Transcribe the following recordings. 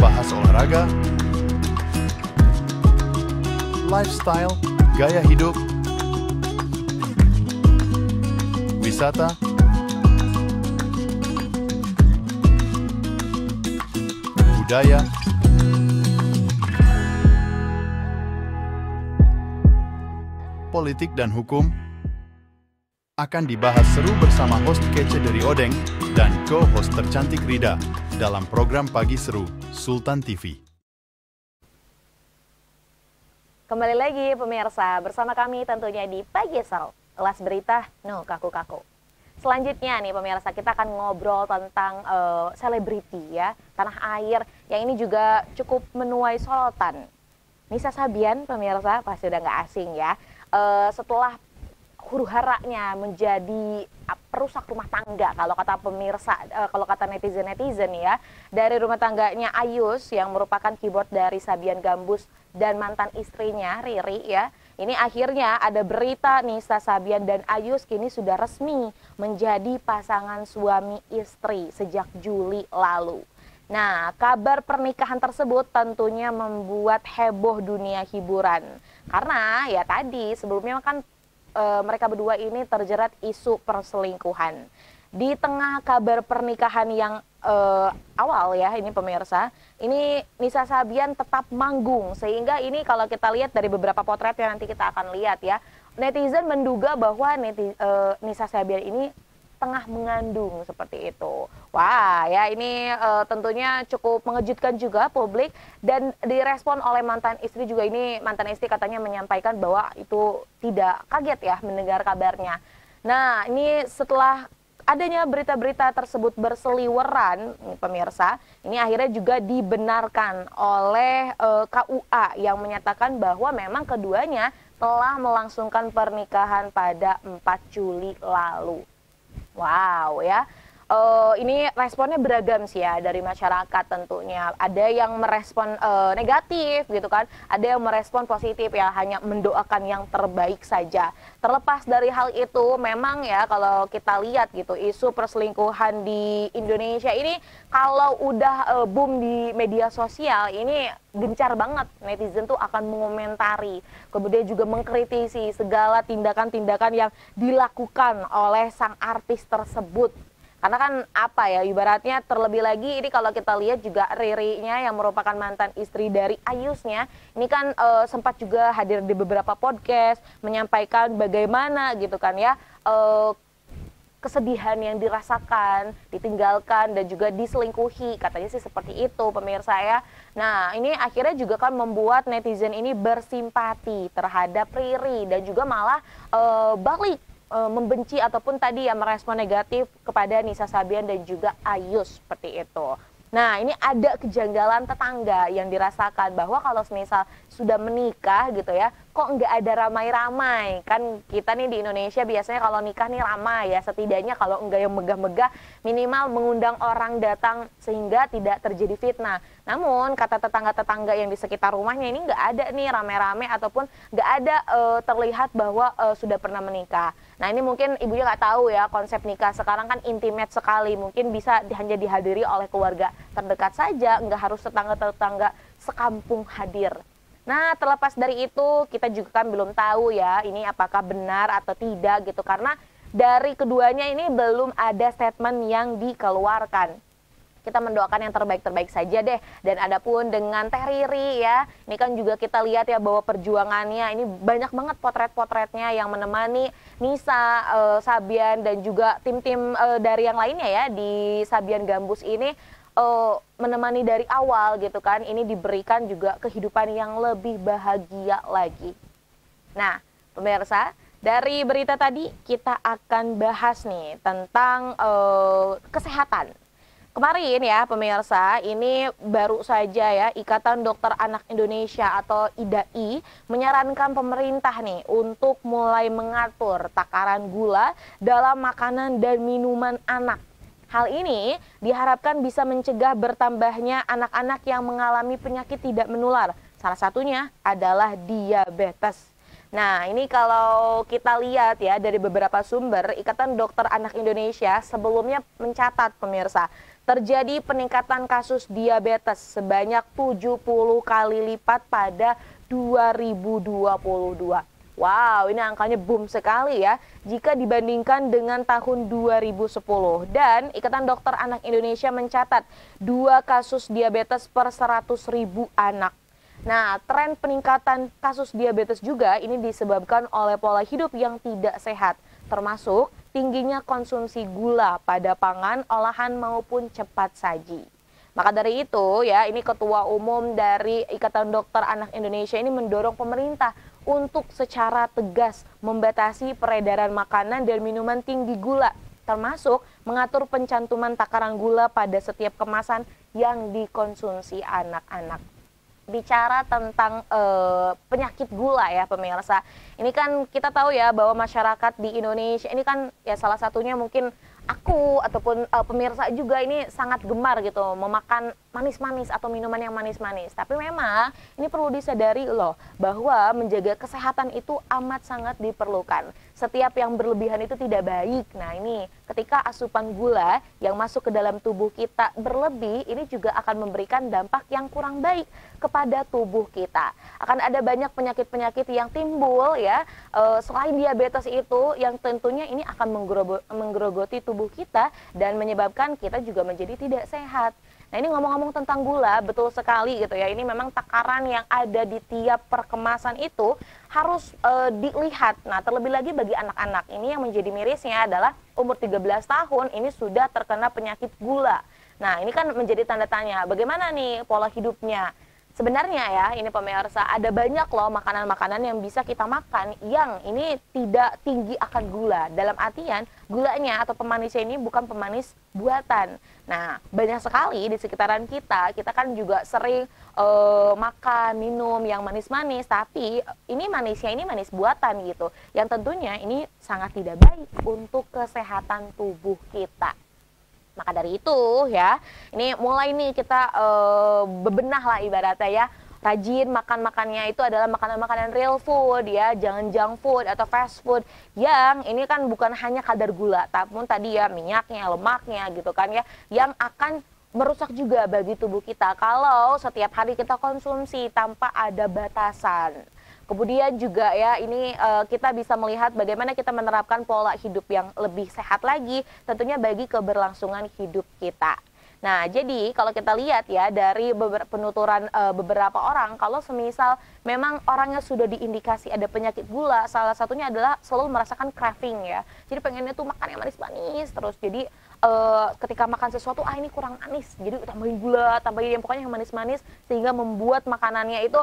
bahas olahraga, lifestyle, gaya hidup, wisata, budaya, politik dan hukum akan dibahas seru bersama host kece dari Odeng dan co-host tercantik Rida dalam program Pagi Seru Sultan TV. Kembali lagi pemirsa, bersama kami tentunya di Pagi Seru, kelas berita no kaku-kaku. Selanjutnya nih pemirsa, kita akan ngobrol tentang selebriti ya, tanah air yang ini juga cukup menuai sorotan. Nisa Sabian pemirsa pasti udah nggak asing ya, setelah huru-haranya menjadi perusak rumah tangga kalau kata pemirsa, kalau kata netizen ya, dari rumah tangganya Ayus yang merupakan keyboard dari Sabian Gambus dan mantan istrinya Riri ya. Ini akhirnya ada berita Nisa Sabian dan Ayus kini sudah resmi menjadi pasangan suami istri sejak Juli lalu. Nah, kabar pernikahan tersebut tentunya membuat heboh dunia hiburan. Karena ya tadi sebelumnya kan mereka berdua ini terjerat isu perselingkuhan. Di tengah kabar pernikahan yang awal ya ini pemirsa, ini Nisa Sabian tetap manggung. Sehingga ini kalau kita lihat dari beberapa potret yang nanti kita akan lihat ya, netizen menduga bahwa Nisa Sabian ini tengah mengandung seperti itu. Wah ya ini tentunya cukup mengejutkan juga publik, dan direspon oleh mantan istri juga. Ini mantan istri katanya menyampaikan bahwa itu tidak kaget ya mendengar kabarnya. Nah ini setelah adanya berita-berita tersebut berseliweran pemirsa, ini akhirnya juga dibenarkan oleh KUA yang menyatakan bahwa memang keduanya telah melangsungkan pernikahan pada 4 Juli lalu. Wow ya, ini responnya beragam sih ya dari masyarakat tentunya. Ada yang merespon negatif gitu kan, ada yang merespon positif ya, hanya mendoakan yang terbaik saja. Terlepas dari hal itu, memang ya kalau kita lihat gitu, isu perselingkuhan di Indonesia ini kalau udah boom di media sosial ini gencar banget, netizen tuh akan mengomentari, kemudian juga mengkritisi segala tindakan-tindakan yang dilakukan oleh sang artis tersebut. Karena kan apa ya, ibaratnya terlebih lagi ini kalau kita lihat juga Ririnya yang merupakan mantan istri dari Ayusnya, ini kan sempat juga hadir di beberapa podcast menyampaikan bagaimana gitu kan ya, kesedihan yang dirasakan, ditinggalkan dan juga diselingkuhi, katanya sih seperti itu pemirsa ya. Nah ini akhirnya juga kan membuat netizen ini bersimpati terhadap Riri dan juga malah balik membenci ataupun tadi yang merespon negatif kepada Nisa Sabian dan juga Ayus seperti itu. Nah ini ada kejanggalan tetangga yang dirasakan bahwa kalau misal sudah menikah gitu ya, kok nggak ada ramai-ramai. Kan kita nih di Indonesia biasanya kalau nikah nih ramai ya, setidaknya kalau enggak yang megah-megah minimal mengundang orang datang sehingga tidak terjadi fitnah. Namun kata tetangga-tetangga yang di sekitar rumahnya ini nggak ada nih ramai-ramai ataupun nggak ada terlihat bahwa sudah pernah menikah. Nah ini mungkin ibunya nggak tahu ya, konsep nikah sekarang kan intimate sekali, mungkin bisa hanya dihadiri oleh keluarga terdekat saja, nggak harus tetangga-tetangga sekampung hadir. Nah terlepas dari itu kita juga kan belum tahu ya ini apakah benar atau tidak gitu, karena dari keduanya ini belum ada statement yang dikeluarkan. Kita mendoakan yang terbaik-terbaik saja deh. Dan adapun dengan Teh Riri ya, ini kan juga kita lihat ya bahwa perjuangannya ini banyak banget potret-potretnya yang menemani Nisa Sabian dan juga tim-tim dari yang lainnya ya di Sabian Gambus ini menemani dari awal gitu kan. Ini diberikan juga kehidupan yang lebih bahagia lagi. Nah pemirsa, dari berita tadi kita akan bahas nih tentang kesehatan. Kemarin ya pemirsa, ini baru saja ya Ikatan Dokter Anak Indonesia atau IDAI menyarankan pemerintah nih untuk mulai mengatur takaran gula dalam makanan dan minuman anak. Hal ini diharapkan bisa mencegah bertambahnya anak-anak yang mengalami penyakit tidak menular. Salah satunya adalah diabetes. Nah ini kalau kita lihat ya dari beberapa sumber, Ikatan Dokter Anak Indonesia sebelumnya mencatat pemirsa, terjadi peningkatan kasus diabetes sebanyak 70 kali lipat pada 2022. Wow, ini angkanya boom sekali ya jika dibandingkan dengan tahun 2010. Dan Ikatan Dokter Anak Indonesia mencatat 2 kasus diabetes per 100.000 anak. Nah, tren peningkatan kasus diabetes juga ini disebabkan oleh pola hidup yang tidak sehat, termasuk tingginya konsumsi gula pada pangan, olahan maupun cepat saji. Maka dari itu ya, ini Ketua Umum dari Ikatan Dokter Anak Indonesia ini mendorong pemerintah untuk secara tegas membatasi peredaran makanan dan minuman tinggi gula, termasuk mengatur pencantuman takaran gula pada setiap kemasan yang dikonsumsi anak-anak. Bicara tentang penyakit gula ya pemirsa, ini kan kita tahu ya bahwa masyarakat di Indonesia ini kan ya salah satunya mungkin aku ataupun pemirsa juga ini sangat gemar gitu memakan manis-manis atau minuman yang manis-manis. Tapi memang ini perlu disadari loh bahwa menjaga kesehatan itu amat sangat diperlukan. Setiap yang berlebihan itu tidak baik. Nah ini ketika asupan gula yang masuk ke dalam tubuh kita berlebih, ini juga akan memberikan dampak yang kurang baik kepada tubuh kita. Akan ada banyak penyakit-penyakit yang timbul ya, selain diabetes itu yang tentunya ini akan menggerogoti tubuh kita dan menyebabkan kita juga menjadi tidak sehat. Nah ini ngomong-ngomong tentang gula, betul sekali gitu ya, ini memang takaran yang ada di tiap perkemasan itu harus dilihat. Nah terlebih lagi bagi anak-anak, ini yang menjadi mirisnya adalah umur 13 tahun ini sudah terkena penyakit gula. Nah ini kan menjadi tanda tanya, bagaimana nih pola hidupnya? Sebenarnya ya, ini pemirsa, ada banyak loh makanan-makanan yang bisa kita makan yang ini tidak tinggi akan gula. Dalam artian, gulanya atau pemanisnya ini bukan pemanis buatan. Nah, banyak sekali di sekitaran kita kan juga sering makan, minum yang manis-manis, tapi ini manisnya ini manis buatan gitu. Yang tentunya ini sangat tidak baik untuk kesehatan tubuh kita. Maka dari itu ya, ini mulai nih kita bebenah lah ibaratnya ya, rajin makan-makannya itu adalah makanan-makanan real food ya, jangan junk food atau fast food yang ini kan bukan hanya kadar gula, tapi tadi ya minyaknya, lemaknya gitu kan ya, yang akan merusak juga bagi tubuh kita kalau setiap hari kita konsumsi tanpa ada batasan. Kemudian juga ya ini kita bisa melihat bagaimana kita menerapkan pola hidup yang lebih sehat lagi tentunya bagi keberlangsungan hidup kita. Nah jadi kalau kita lihat ya dari penuturan beberapa orang, kalau semisal memang orangnya sudah diindikasi ada penyakit gula, salah satunya adalah selalu merasakan craving ya. Jadi pengennya tuh makan yang manis-manis terus, jadi ketika makan sesuatu ini kurang manis, jadi tambahin gula, tambahin yang pokoknya yang manis-manis sehingga membuat makanannya itu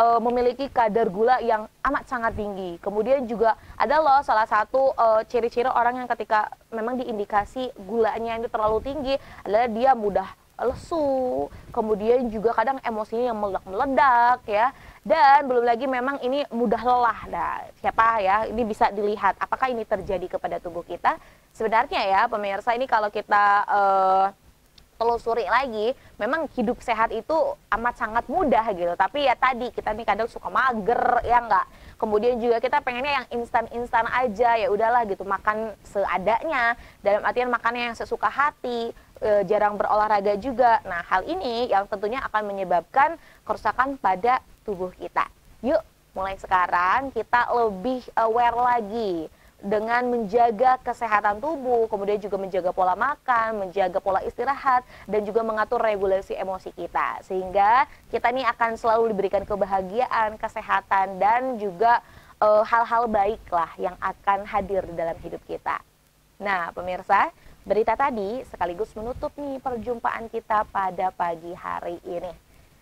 memiliki kadar gula yang amat sangat tinggi. Kemudian juga ada loh salah satu ciri-ciri orang yang ketika memang diindikasi gulanya itu terlalu tinggi adalah dia mudah lesu, kemudian juga kadang emosinya yang meledak-meledak ya, dan belum lagi memang ini mudah lelah. Nah, siapa ya ini bisa dilihat apakah ini terjadi kepada tubuh kita. Sebenarnya ya pemirsa, ini kalau kita telusuri lagi, memang hidup sehat itu amat sangat mudah gitu. Tapi ya tadi kita nih kadang suka mager ya enggak. Kemudian juga kita pengennya yang instan-instan aja, ya udahlah gitu, makan seadanya. Dalam artian makannya yang sesuka hati, jarang berolahraga juga. Nah, hal ini yang tentunya akan menyebabkan kerusakan pada tubuh kita. Yuk, mulai sekarang kita lebih aware lagi dengan menjaga kesehatan tubuh, kemudian juga menjaga pola makan, menjaga pola istirahat, dan juga mengatur regulasi emosi kita. Sehingga kita ini akan selalu diberikan kebahagiaan, kesehatan, dan juga hal-hal baik lah yang akan hadir di dalam hidup kita. Nah, pemirsa, berita tadi sekaligus menutup nih perjumpaan kita pada pagi hari ini.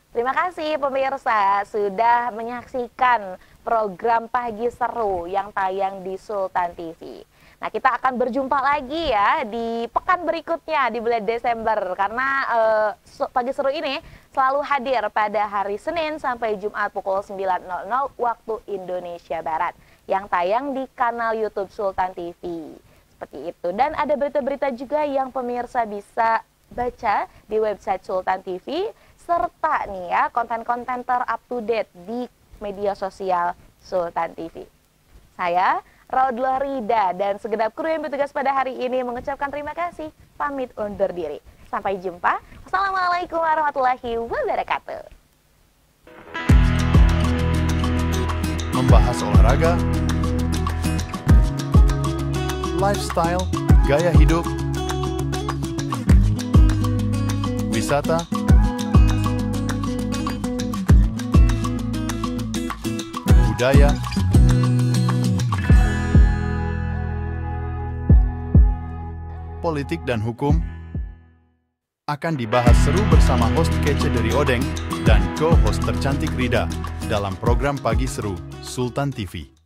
Terima kasih pemirsa sudah menyaksikan program Pagi Seru yang tayang di Sultan TV. Nah, kita akan berjumpa lagi ya di pekan berikutnya di bulan Desember, karena Pagi Seru ini selalu hadir pada hari Senin sampai Jumat pukul 9.00 waktu Indonesia Barat yang tayang di kanal YouTube Sultan TV. Seperti itu. Dan ada berita-berita juga yang pemirsa bisa baca di website Sultan TV, serta nih ya konten-konten ter-up-to-date di media sosial Sultan TV. Saya Raudlah Rida dan segenap kru yang bertugas pada hari ini mengucapkan terima kasih, pamit undur diri. Sampai jumpa. Wassalamualaikum warahmatullahi wabarakatuh. Membahas olahraga, lifestyle, gaya hidup, wisata, budaya, politik dan hukum akan dibahas seru bersama host kece dari Odeng dan co-host tercantik Rida dalam program Pagi Seru Sultan TV.